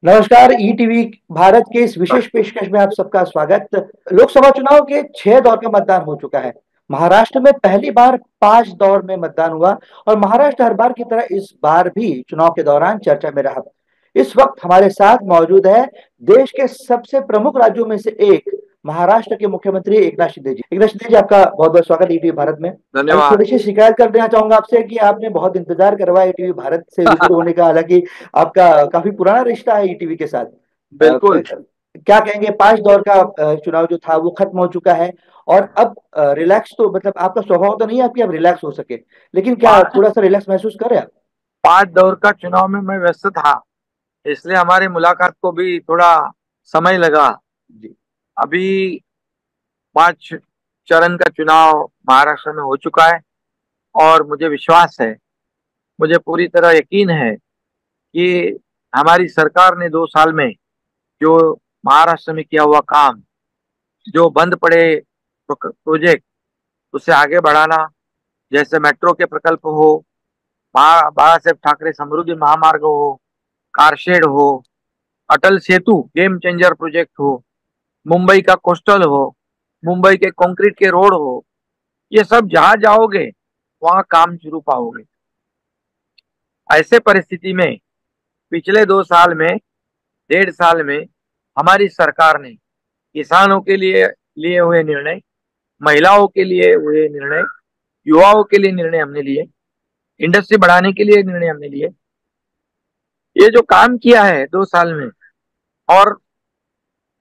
नमस्कार। ईटीवी भारत के इस विशेष पेशकश में आप सबका स्वागत। लोकसभा चुनाव के 6 दौर का मतदान हो चुका है। महाराष्ट्र में पहली बार 5 दौर में मतदान हुआ और महाराष्ट्र हर बार की तरह इस बार भी चुनाव के दौरान चर्चा में रहा। इस वक्त हमारे साथ मौजूद है देश के सबसे प्रमुख राज्यों में से एक महाराष्ट्र के मुख्यमंत्री एकनाथ शिंदे जी। एकनाथ शिंदे जी, आपका बहुत बहुत स्वागत ईटीवी भारत में। मैं धन्यवाद। थोड़ी सी शिकायत कर देना चाहूंगा आपसे कि आपने बहुत इंतजार करवाया ईटीवी भारत से रूबरू होने का। हालांकि आपका काफी पुराना रिश्ता है ईटीवी के साथ। बिल्कुल। क्या कहेंगे, 5 दौर का चुनाव जो था वो खत्म हो चुका है और अब रिलैक्स, तो मतलब आपका स्वभाव तो नहीं है कि अब रिलैक्स हो सके, लेकिन क्या पांच थोड़ा सा रिलैक्स महसूस कर रहे हैं आप? पांच दौर का चुनाव में मैं व्यस्त था, इसलिए हमारी मुलाकात को भी थोड़ा समय लगा। जी। अभी 5 चरण का चुनाव महाराष्ट्र में हो चुका है और मुझे विश्वास है, मुझे पूरी तरह यकीन है कि हमारी सरकार ने 2 साल में जो महाराष्ट्र में किया हुआ काम, जो बंद पड़े प्रोजेक्ट, उसे आगे बढ़ाना, जैसे मेट्रो के प्रकल्प हो, बाला साहेब ठाकरे समृद्धि महामार्ग हो, कारशेड हो, Atal Setu game changer project हो, मुंबई का कोस्टल हो, मुंबई के कंक्रीट के रोड हो, ये सब जहां जाओगे वहां काम शुरू पाओगे। ऐसे परिस्थिति में पिछले 2 साल में, 1.5 साल में हमारी सरकार ने किसानों के लिए लिए हुए निर्णय, महिलाओं के लिए हुए निर्णय, युवाओं के लिए निर्णय हमने लिए, इंडस्ट्री बढ़ाने के लिए निर्णय हमने लिए। ये जो काम किया है 2 साल में, और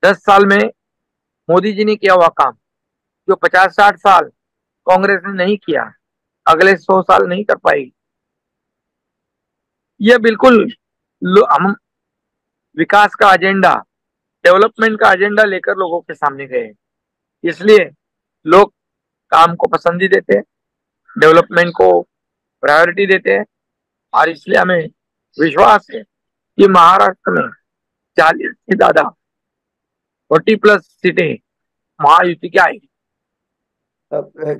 10 साल में मोदी जी ने किया हुआ काम, जो 50-60 साल कांग्रेस ने नहीं किया, अगले 100 साल नहीं कर पाएगी। ये बिल्कुल हम विकास का एजेंडा, डेवलपमेंट का एजेंडा लेकर लोगों के सामने गए हैं। इसलिए लोग काम को पसंद ही देते हैं, डेवलपमेंट को प्रायोरिटी देते हैं, और इसलिए हमें विश्वास है कि महाराष्ट्र में 40 से ज्यादा 40+ सीटें महायुति की आएगी।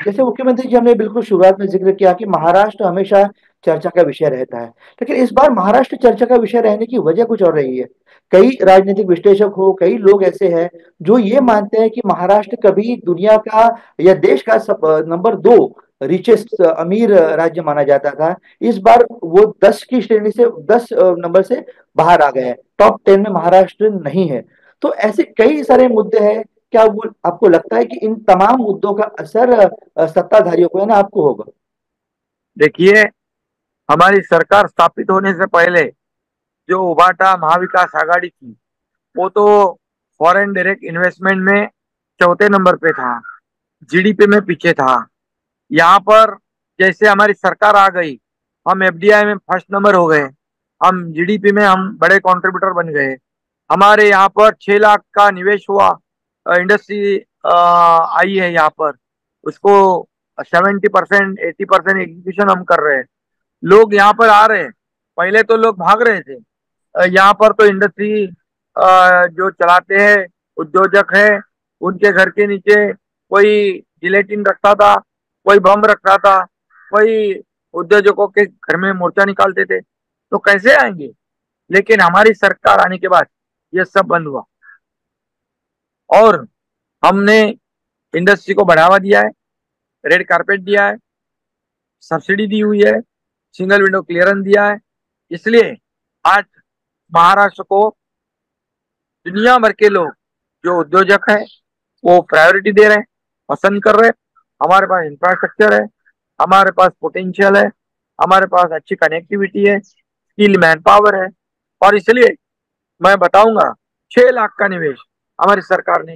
जैसे मुख्यमंत्री जी, हमने बिल्कुल शुरुआत में जिक्र किया कि महाराष्ट्र हमेशा चर्चा का विषय रहता है, लेकिन इस बार महाराष्ट्र चर्चा का विषय रहने की वजह कुछ और रही है। कई राजनीतिक विश्लेषक हो, कई लोग ऐसे हैं जो ये मानते हैं कि महाराष्ट्र कभी दुनिया का या देश का नंबर 2 रिचेस्ट अमीर राज्य माना जाता था। इस बार वो 10 की श्रेणी से 10 नंबर से बाहर आ गए हैं, टॉप 10 में महाराष्ट्र नहीं है। तो ऐसे कई सारे मुद्दे हैं। क्या वो आपको लगता है कि इन तमाम मुद्दों का असर सत्ताधारियों को, है ना, आपको होगा? देखिए, हमारी सरकार स्थापित होने से पहले जो उभाटा महाविकास आघाड़ी थी, वो तो फॉरेन डायरेक्ट इन्वेस्टमेंट में चौथे नंबर पे था, जीडीपी में पीछे था। यहाँ पर जैसे हमारी सरकार आ गई, हम एफडीआई में फर्स्ट नंबर हो गए, हम जीडीपी में हम बड़े कंट्रीब्यूटर बन गए। हमारे यहाँ पर 6 लाख का निवेश हुआ, इंडस्ट्री आई है यहाँ पर, उसको 70%, 80% एग्जीक्यूशन हम कर रहे हैं। लोग यहाँ पर आ रहे हैं, पहले तो लोग भाग रहे थे। यहाँ पर तो इंडस्ट्री जो चलाते हैं, उद्योजक है, उनके घर के नीचे कोई जिलेटिन रखता था, कोई बम रखता था, कोई उद्योजकों के घर में मोर्चा निकालते थे, तो कैसे आएंगे। लेकिन हमारी सरकार आने के बाद ये सब बंद हुआ, और हमने इंडस्ट्री को बढ़ावा दिया है, रेड कारपेट दिया है, सब्सिडी दी हुई है, सिंगल विंडो क्लियरेंस दिया है। इसलिए आज महाराष्ट्र को दुनिया भर के लोग, जो उद्योजक है, वो प्रायोरिटी दे रहे हैं, पसंद कर रहे हैं। हमारे पास इंफ्रास्ट्रक्चर है, हमारे पास पोटेंशियल है, हमारे पास अच्छी कनेक्टिविटी है, स्किल मैन पावर है, और इसलिए मैं बताऊंगा 6 लाख का निवेश हमारी सरकार ने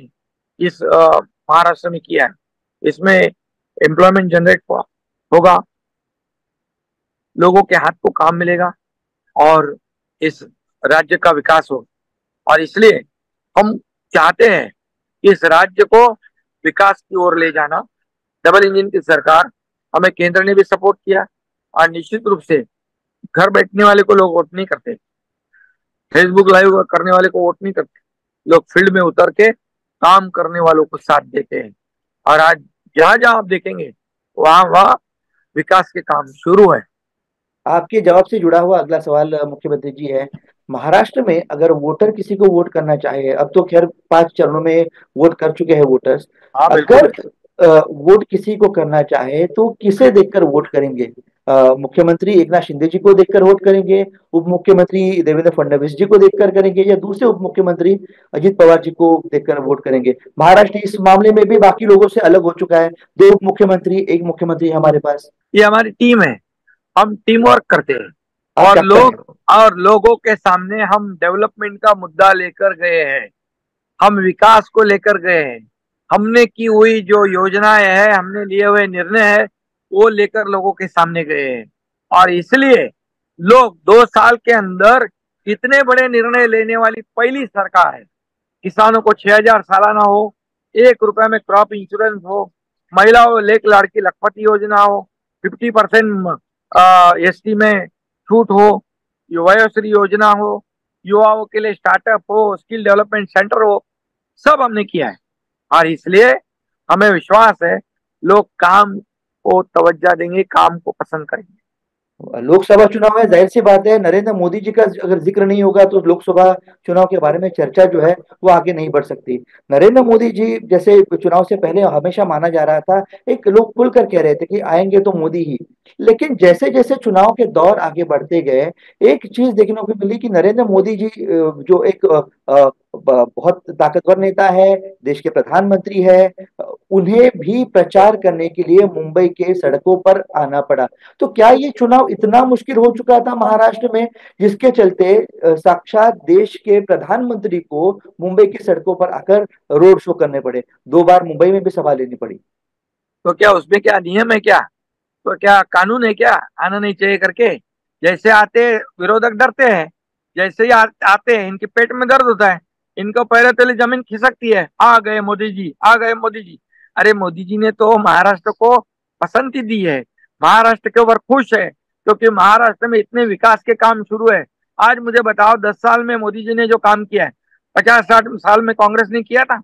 इस महाराष्ट्र में किया है। इसमें एम्प्लॉयमेंट जनरेट होगा, लोगों के हाथ को काम मिलेगा, और इस राज्य का विकास होगा। और इसलिए हम चाहते हैं कि इस राज्य को विकास की ओर ले जाना। डबल इंजन की सरकार, हमें केंद्र ने भी सपोर्ट किया, और निश्चित रूप से घर बैठने वाले को लोग वोट नहीं करते, फेसबुक लाइव करने वाले को वोट नहीं करते, लोग फील्ड में उतर के काम करने वालों को साथ देते हैं। और आज जहां जहां आप देखेंगे, वहां वहां विकास के काम शुरू है। आपके जवाब से जुड़ा हुआ अगला सवाल मुख्यमंत्री जी है महाराष्ट्र में अगर वोटर किसी को वोट करना चाहे, अब तो खैर 5 चरणों में वोट कर चुके हैं वोटर्स। हाँ अगर बिल्कुल। वोट किसी को करना चाहे तो किसे देखकर वोट करेंगे? मुख्यमंत्री एकनाथ शिंदे जी को देखकर वोट करेंगे, उप मुख्यमंत्री देवेंद्र फडणवीस जी को देखकर करेंगे, या दूसरे उप मुख्यमंत्री अजित पवार जी को देखकर वोट करेंगे? महाराष्ट्र इस मामले में भी बाकी लोगों से अलग हो चुका है। 2 उप मुख्यमंत्री, एक मुख्यमंत्री है हमारे पास। ये हमारी टीम है, हम टीम वर्क करते हैं। आप और कैप्टन हैं। लोगों के सामने हम डेवलपमेंट का मुद्दा लेकर गए हैं, हम विकास को लेकर गए हैं, हमने की हुई जो योजनाएं हैं, हमने लिए हुए निर्णय है, वो लेकर लोगों के सामने गए हैं। और इसलिए लोग 2 साल के अंदर इतने बड़े निर्णय लेने वाली पहली सरकार है। किसानों को 6,000 सालाना हो, 1 रुपए में क्रॉप इंश्योरेंस हो, महिलाओं लेक लाड़की लखपति योजना हो, 50% एसटी में छूट हो, वयोश्री योजना हो, युवाओं के लिए स्टार्टअप हो, स्किल डेवलपमेंट सेंटर हो, सब हमने किया है। और इसलिए हमें विश्वास है लोग काम को तवज्जो देंगे, काम को पसंद करेंगे। लोकसभा चुनाव है, जाहिर सी बात है नरेंद्र मोदी जी का अगर जिक्र नहीं होगा तो लोकसभा चुनाव के बारे में चर्चा जो है वो आगे नहीं बढ़ सकती। नरेंद्र मोदी जी जैसे चुनाव से पहले हमेशा माना जा रहा था, एक लोग खुलकर कह रहे थे कि आएंगे तो मोदी ही। लेकिन जैसे जैसे चुनाव के दौर आगे बढ़ते गए, एक चीज देखने को मिली कि नरेंद्र मोदी जी जो एक बहुत ताकतवर नेता है, देश के प्रधानमंत्री है, उन्हें भी प्रचार करने के लिए मुंबई के सड़कों पर आना पड़ा। तो क्या ये चुनाव इतना मुश्किल हो चुका था महाराष्ट्र में, जिसके चलते साक्षात देश के प्रधानमंत्री को मुंबई की सड़कों पर आकर रोड शो करने पड़े, 2 बार मुंबई में भी सभा लेनी पड़ी? तो क्या उसमें क्या नियम है क्या? तो क्या कानून है क्या आना नहीं चाहिए करके? जैसे आते विरोधक डरते हैं, जैसे ही आते हैं इनके पेट में दर्द होता है, इनको पहले पहले जमीन खिसकती है, आ गए मोदी जी, आ गए मोदी जी। अरे मोदी जी ने तो महाराष्ट्र को पसंद ही दी है, महाराष्ट्र के ऊपर खुश है, क्योंकि महाराष्ट्र में इतने विकास के काम शुरू है। आज मुझे बताओ 10 साल में मोदी जी ने जो काम किया है, 50-60 साल में कांग्रेस ने किया था?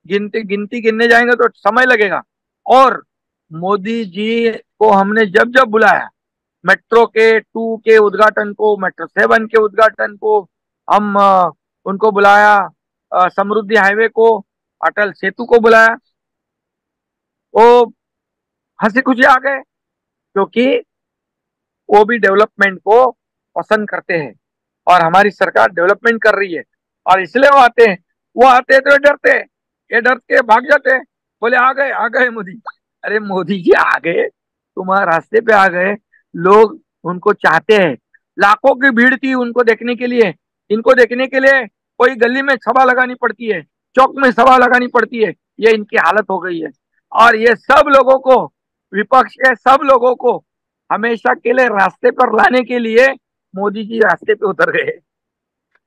गिनती गिनती गिनने जाएंगे तो समय लगेगा। और मोदी जी को हमने जब जब बुलाया, मेट्रो के 2 के उद्घाटन को, मेट्रो 7 के उद्घाटन को, हम उनको बुलाया, समृद्धि हाईवे को, अटल सेतु को बुलाया, वो हंसी खुशी आ गए, क्योंकि वो भी डेवलपमेंट को पसंद करते हैं और हमारी सरकार डेवलपमेंट कर रही है। और इसलिए वो आते हैं तो ये डर के भाग जाते हैं, बोले आ गए मोदी। अरे मोदी जी आ गए, तुम्हारे रास्ते पे आ गए, लोग उनको चाहते हैं। लाखों की भीड़ थी उनको देखने के लिए, इनको देखने के लिए कोई गली में सभा लगानी पड़ती है, चौक में सभा लगानी पड़ती है, ये इनकी हालत हो गई है। और ये सब लोगों को, विपक्ष के सब लोगों को हमेशा के लिए रास्ते पर लाने के लिए मोदी जी रास्ते पे उतर गए।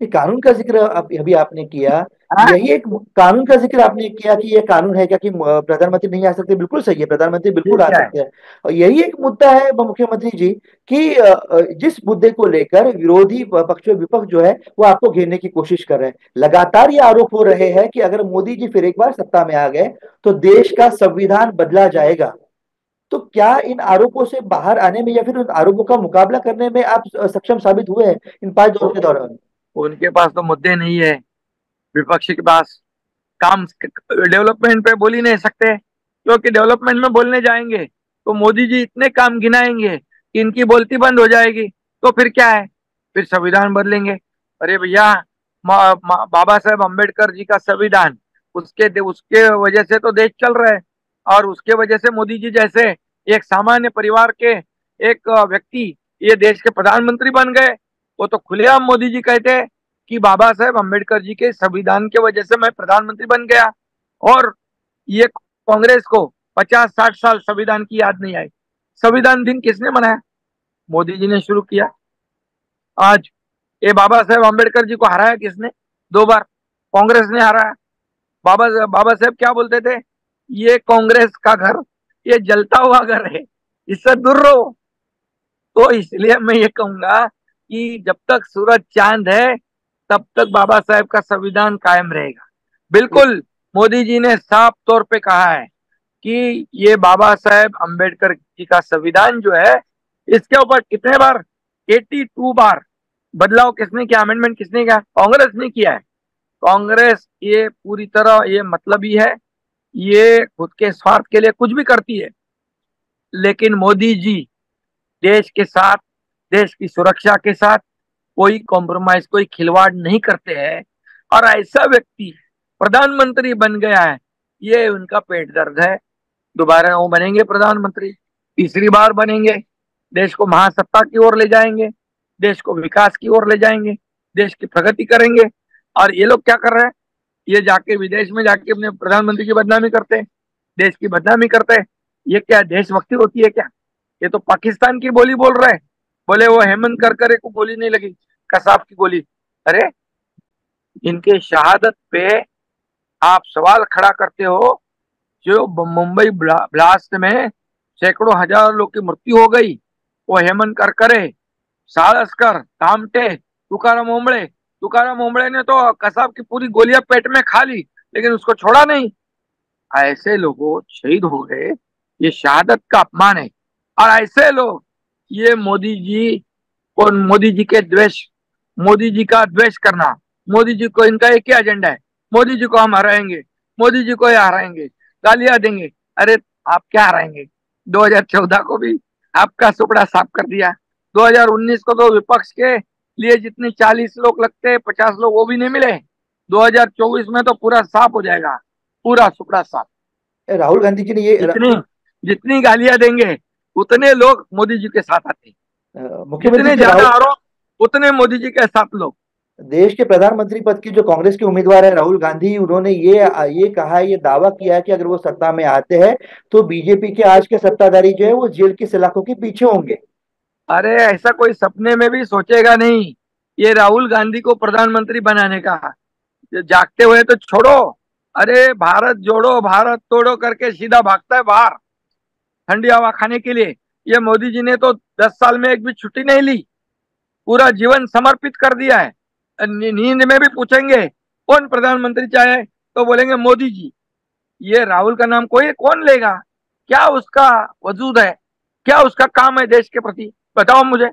ये कानून का जिक्र अभी आपने किया, हाँ, यही एक कानून का जिक्र आपने किया कि ये कानून है क्या कि प्रधानमंत्री नहीं आ सकते? बिल्कुल सही है, प्रधानमंत्री ये बिल्कुल आ क्या है? सकते हैं। और यही एक मुद्दा है मुख्यमंत्री जी कि जिस मुद्दे को लेकर विरोधी पक्ष विपक्ष जो है वो आपको घेरने की कोशिश कर रहे हैं। लगातार ये आरोप हो रहे हैं कि अगर मोदी जी फिर एक बार सत्ता में आ गए तो देश का संविधान बदला जाएगा। तो क्या इन आरोपों से बाहर आने में या फिर उन आरोपों का मुकाबला करने में आप सक्षम साबित हुए हैं इन 5 दौर के दौरान? उनके पास तो मुद्दे नहीं है, विपक्ष के पास काम डेवलपमेंट पे बोल ही नहीं सकते, क्योंकि डेवलपमेंट में बोलने जाएंगे तो मोदी जी इतने काम गिनाएंगे कि इनकी बोलती बंद हो जाएगी। तो फिर क्या है? फिर संविधान बदलेंगे। अरे भैया, बाबा साहेब अम्बेडकर जी का संविधान, उसके उसके वजह से तो देश चल रहा है। और उसके वजह से मोदी जी जैसे एक सामान्य परिवार के एक व्यक्ति ये देश के प्रधानमंत्री बन गए। वो तो खुलेआम मोदी जी कहते हैं कि बाबा साहेब अम्बेडकर जी के संविधान के वजह से मैं प्रधानमंत्री बन गया। और ये कांग्रेस को 50-60 साल संविधान की याद नहीं आई। संविधान दिन किसने मनाया? मोदी जी ने शुरू किया। आज ये बाबा साहेब अम्बेडकर जी को हराया किसने? 2 बार कांग्रेस ने हराया। बाबा साहेब क्या बोलते थे? ये कांग्रेस का घर, ये जलता हुआ घर है, इससे दूर रहो। तो इसलिए मैं ये कहूंगा कि जब तक सूरज चांद है तब तक बाबा साहेब का संविधान कायम रहेगा। बिल्कुल, मोदी जी ने साफ तौर पे कहा है कि ये बाबा साहेब अम्बेडकर जी का संविधान जो है, इसके ऊपर कितने बार, 82 बार बदलाव किसने किया, अमेंडमेंट किसने किया? कांग्रेस ने किया है। कांग्रेस ये पूरी तरह ये मतलबी है, ये खुद के स्वार्थ के लिए कुछ भी करती है। लेकिन मोदी जी देश के साथ, देश की सुरक्षा के साथ कोई कॉम्प्रोमाइज, कोई खिलवाड़ नहीं करते हैं। और ऐसा व्यक्ति प्रधानमंत्री बन गया है, ये उनका पेट दर्द है। दोबारा वो बनेंगे प्रधानमंत्री, तीसरी बार बनेंगे, देश को महासत्ता की ओर ले जाएंगे, देश को विकास की ओर ले जाएंगे, देश की प्रगति करेंगे। और ये लोग क्या कर रहे हैं? ये जाके विदेश में जाके अपने प्रधानमंत्री की बदनामी करते हैं, देश की बदनामी करते हैं। ये क्या देशभक्ति होती है क्या? ये तो पाकिस्तान की बोली बोल रहे हैं। बोले वो हेमंत करकरे को गोली नहीं लगी, कसाब की गोली। अरे इनके शहादत पे आप सवाल खड़ा करते हो। जो मुंबई ब्लास्ट में सैकड़ों हजार लोग की मृत्यु हो गई, वो हेमंत करकरे, साळसकर, कामटे, तुकाराम ओंबळे ने तो कसाब की पूरी गोलियां पेट में खा ली, लेकिन उसको छोड़ा नहीं। ऐसे लोगों शहीद हो गए, ये शहादत का अपमान है। और ऐसे लोग, ये मोदी जी को, मोदी जी के द्वेष, मोदी जी का द्वेष करना, मोदी जी को, इनका एक ही एजेंडा है, मोदी जी को हम हराएंगे, मोदी जी को ये हराएंगे, गालियां देंगे। अरे आप क्या हराएंगे? 2014 को भी आपका सुपड़ा साफ कर दिया। 2019 को तो विपक्ष के लिए जितने 40 लोग लगते, 50 लोग, वो भी नहीं मिले। 2024 में तो पूरा साफ हो जाएगा, पूरा सुपड़ा साफ। राहुल गांधी जी ने ये जितनी जितनी गालियां देंगे उतने लोग मोदी जी के साथ आते, मुख्यमंत्री जितने जी ज्यादा राहुल, आरोप उतने मोदी जी के साथ लोग। देश के प्रधानमंत्री पद की जो कांग्रेस के उम्मीदवार है राहुल गांधी, उन्होंने ये कहा है, ये दावा किया है कि अगर वो सत्ता में आते हैं तो बीजेपी के आज के सत्ताधारी जो है वो जेल की सलाखों के पीछे होंगे। अरे ऐसा कोई सपने में भी सोचेगा नहीं, ये राहुल गांधी को प्रधानमंत्री बनाने का। ये जागते हुए तो छोड़ो, अरे भारत जोड़ो भारत तोड़ो करके सीधा भागता है बाहर ठंडी हवा खाने के लिए। ये मोदी जी ने तो 10 साल में एक भी छुट्टी नहीं ली, पूरा जीवन समर्पित कर दिया है। नींद में भी पूछेंगे कौन प्रधानमंत्री चाहे, तो बोलेंगे मोदी जी। ये राहुल का नाम कोई कौन लेगा? क्या उसका वजूद है, क्या उसका काम है देश के प्रति? बताओ मुझे।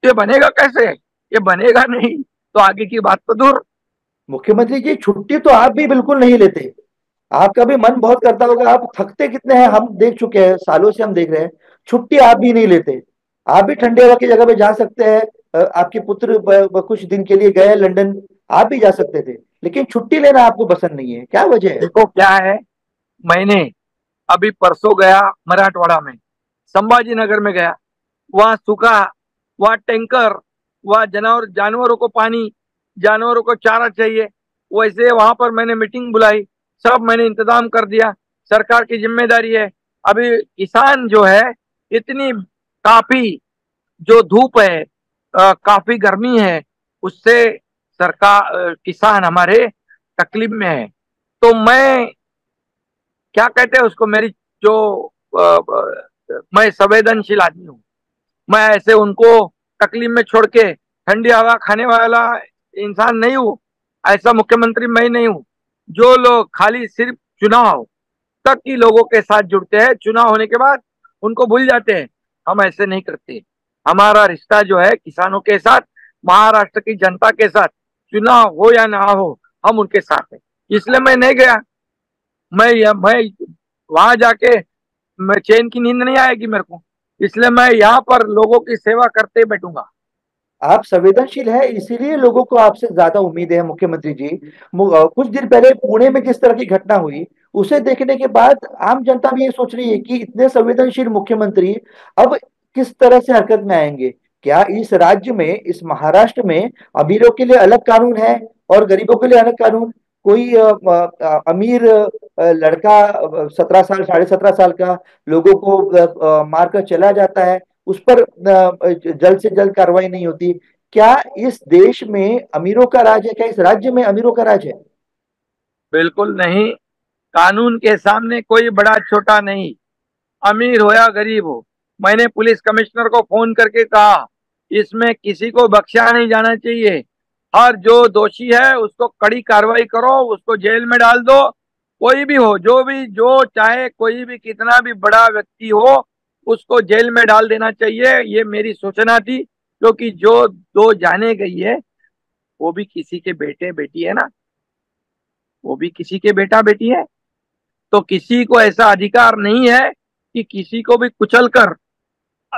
ये बनेगा कैसे? ये बनेगा नहीं, तो आगे की बात तो दूर। मुख्यमंत्री जी छुट्टी तो आप भी बिल्कुल नहीं लेते। आपका भी मन बहुत करता होगा, आप थकते कितने हैं हम देख चुके हैं, सालों से हम देख रहे हैं। छुट्टी आप भी नहीं लेते। आप भी ठंडे हवा की जगह पे जा सकते हैं। आपके पुत्र कुछ दिन के लिए गए लंदन, आप भी जा सकते थे, लेकिन छुट्टी लेना आपको पसंद नहीं है, क्या वजह है? देखो क्या है, मैंने अभी परसों गया मराठवाड़ा में, संभाजी नगर में गया। वहां सूखा, वहां टैंकर, वहां जानवरों को पानी, जानवरों को चारा चाहिए। वैसे वहां पर मैंने मीटिंग बुलाई, सब मैंने इंतजाम कर दिया। सरकार की जिम्मेदारी है। अभी किसान जो है, इतनी काफी जो धूप है, काफी गर्मी है, उससे सरकार, किसान हमारे तकलीफ में है। तो मैं, क्या कहते हैं उसको, मेरी जो मैं संवेदनशील आदमी हूँ, मैं ऐसे उनको तकलीफ में छोड़ के ठंडी हवा खाने वाला इंसान नहीं हूँ। ऐसा मुख्यमंत्री मैं नहीं हूँ। जो लोग खाली सिर्फ चुनाव तक ही लोगों के साथ जुड़ते हैं, चुनाव होने के बाद उनको भूल जाते हैं, हम ऐसे नहीं करते। हमारा रिश्ता जो है किसानों के साथ, महाराष्ट्र की जनता के साथ, चुनाव हो या ना हो, हम उनके साथ हैं। इसलिए मैं नहीं गया। मैं वहां जाके मैं चैन की नींद नहीं आएगी मेरे को, इसलिए मैं यहाँ पर लोगों की सेवा करते बैठूंगा। आप संवेदनशील है, इसीलिए लोगों को आपसे ज्यादा उम्मीद है मुख्यमंत्री जी। कुछ दिन पहले पुणे में जिस तरह की घटना हुई, उसे देखने के बाद आम जनता भी ये सोच रही है कि इतने संवेदनशील मुख्यमंत्री अब किस तरह से हरकत में आएंगे। क्या इस राज्य में, इस महाराष्ट्र में अमीरों के लिए अलग कानून है और गरीबों के लिए अलग कानून? कोई अमीर लड़का 17 साल, 17.5 साल का, लोगों को मारकर चला जाता है, उस पर जल्द से जल्द कार्रवाई नहीं होती। क्या इस देश में अमीरों का राज है? क्या इस राज्य में अमीरों का राज है? बिल्कुल नहीं। कानून के सामने कोई बड़ा छोटा नहीं, अमीर हो या गरीब हो। मैंने पुलिस कमिश्नर को फोन करके कहा, इसमें किसी को बख्शा नहीं जाना चाहिए। हर जो दोषी है उसको कड़ी कार्रवाई करो, उसको जेल में डाल दो। कोई भी हो, जो भी, जो चाहे, कोई भी कितना भी बड़ा व्यक्ति हो, उसको जेल में डाल देना चाहिए। ये मेरी सूचना थी। क्योंकि जो दो जाने गई है वो भी किसी के बेटे बेटी है ना, वो भी किसी के बेटा बेटी है। तो किसी को ऐसा अधिकार नहीं है कि किसी को भी कुचल कर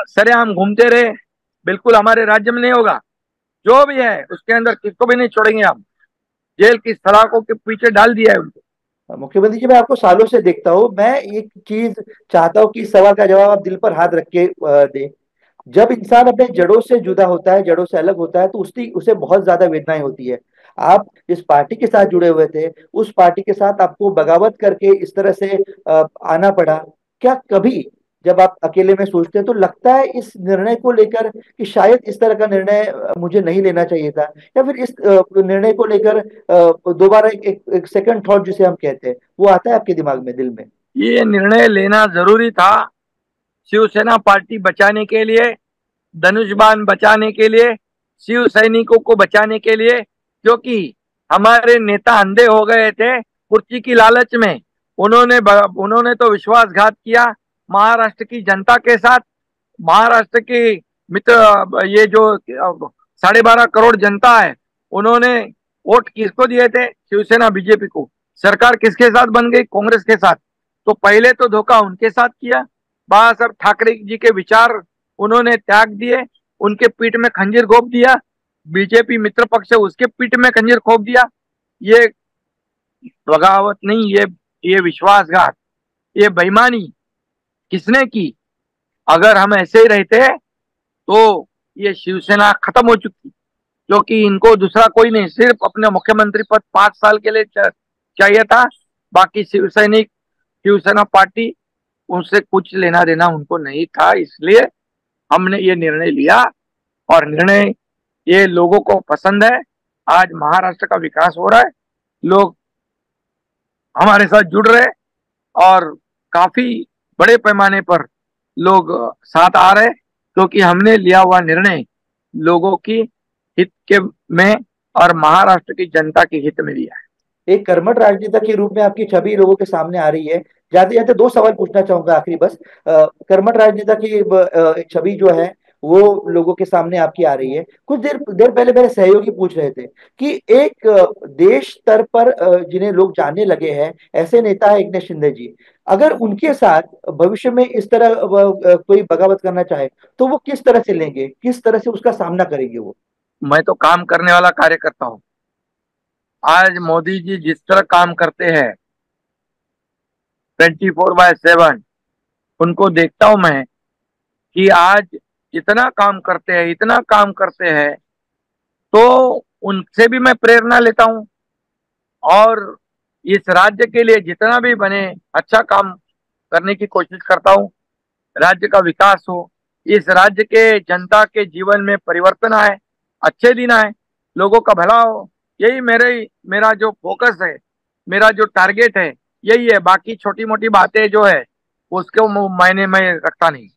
सरेआम घूमते रहे। बिल्कुल हमारे राज्य में नहीं होगा। जो भी है उसके अंदर किसको भी नहीं छोड़ेंगे हम। जेल की सलाखों के पीछे डाल दिया है उनको। मुख्यमंत्री जी, मैं आपको सालों से देखता हूँ। मैं एक चीज चाहता हूँ कि इस सवाल का जवाब आप दिल पर हाथ रख के दें। जब इंसान अपने जड़ों से जुदा होता है, जड़ों से अलग होता है, तो उसकी उसे बहुत ज्यादा वेदनाएं होती है। आप जिस पार्टी के साथ जुड़े हुए थे, उस पार्टी के साथ आपको बगावत करके इस तरह से आना पड़ा। क्या कभी जब आप अकेले में सोचते हैं तो लगता है इस निर्णय को लेकर कि शायद इस तरह का निर्णय मुझे नहीं लेना चाहिए था, या फिर इस निर्णय को लेकर दोबारा एक सेकंड थॉट जिसे हम कहते हैं, वो आता है आपके दिमाग में, दिल में? ये निर्णय लेना जरूरी था शिवसेना पार्टी बचाने के लिए, धनुष बाण बचाने के लिए, शिव सैनिकों को बचाने के लिए। क्योंकि हमारे नेता अंधे हो गए थे कुर्सी की लालच में। उन्होंने उन्होंने तो विश्वासघात किया महाराष्ट्र की जनता के साथ। महाराष्ट्र की मित्र ये जो 12.5 करोड़ जनता है, उन्होंने वोट किसको दिए थे? शिवसेना बीजेपी को। सरकार किसके साथ बन गई? कांग्रेस के साथ। तो पहले तो धोखा उनके साथ किया। बाबा साहब ठाकरे जी के विचार उन्होंने त्याग दिए, उनके पीठ में खंजीर घोंप दिया। बीजेपी मित्र पक्ष है उसके पीठ में खंजीर घोंप दिया। ये बगावत नहीं, ये विश्वासघात, ये बेईमानी किसने की? अगर हम ऐसे ही रहते तो ये शिवसेना खत्म हो चुकी। क्योंकि इनको दूसरा कोई नहीं, सिर्फ अपने मुख्यमंत्री पद 5 साल के लिए चाहिए था। बाकी शिवसैनिक, शिवसेना पार्टी, उनसे कुछ लेना देना उनको नहीं था। इसलिए हमने ये निर्णय लिया और निर्णय ये लोगों को पसंद है। आज महाराष्ट्र का विकास हो रहा है, लोग हमारे साथ जुड़ रहे और काफी बड़े पैमाने पर लोग साथ आ रहे, क्योंकि हमने लिया हुआ निर्णय लोगों की हित के में और महाराष्ट्र की जनता के हित में लिया है। एक कर्मठ राजनेता के रूप में आपकी छवि लोगों के सामने आ रही है। जाते जाते दो सवाल पूछना चाहूंगा आखिरी, बस। कर्मठ राजनेता की एक छवि जो है वो लोगों के सामने आपकी आ रही है। कुछ देर देर पहले मेरे सहयोगी पूछ रहे थे कि एक देश स्तर पर जिन्हें लोग जानने लगे हैं, ऐसे नेता है एकनाथ शिंदे जी। अगर उनके साथ भविष्य में इस तरह कोई बगावत करना चाहे तो वो किस तरह से लेंगे, किस तरह से उसका सामना करेंगे वो? मैं तो काम करने वाला कार्यकर्ता हूँ। आज मोदी जी जिस तरह काम करते हैं 24/7, उनको देखता हूं मैं कि आज इतना काम करते हैं, इतना काम करते हैं, तो उनसे भी मैं प्रेरणा लेता हूं। और इस राज्य के लिए जितना भी बने अच्छा काम करने की कोशिश करता हूं। राज्य का विकास हो, इस राज्य के जनता के जीवन में परिवर्तन आए, अच्छे दिन आए, लोगों का भला हो। यही मेरा जो फोकस है, मेरा जो टारगेट है, यही है। बाकी छोटी मोटी बातें जो है उसको मायने में रखता नहीं।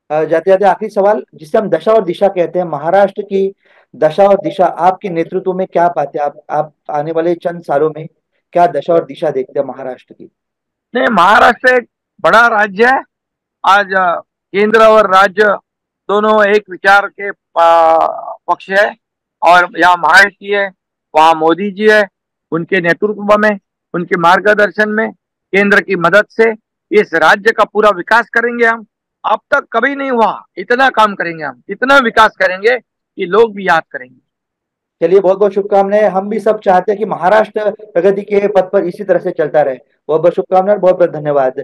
जाते जाते आखिरी सवाल, जिसे हम दशा और दिशा कहते हैं, महाराष्ट्र की दशा और दिशा आपके नेतृत्व में क्या पाते हैं? आप आने वाले चंद सालों में क्या दशा और दिशा देखते हैं महाराष्ट्र की? नहीं, महाराष्ट्र एक बड़ा राज्य है। आज केंद्र और राज्य दोनों एक विचार के पक्ष है। और यहाँ महाराष्ट्र जी है, वहाँ मोदी जी है। उनके नेतृत्व में, उनके मार्गदर्शन में, केंद्र की मदद से इस राज्य का पूरा विकास करेंगे हम। अब तक कभी नहीं हुआ, इतना काम करेंगे हम, इतना विकास करेंगे कि लोग भी याद करेंगे। चलिए, बहुत बहुत शुभकामनाएं। हम भी सब चाहते हैं कि महाराष्ट्र प्रगति के पथ पर इसी तरह से चलता रहे। बहुत बहुत शुभकामनाएं, बहुत बहुत धन्यवाद।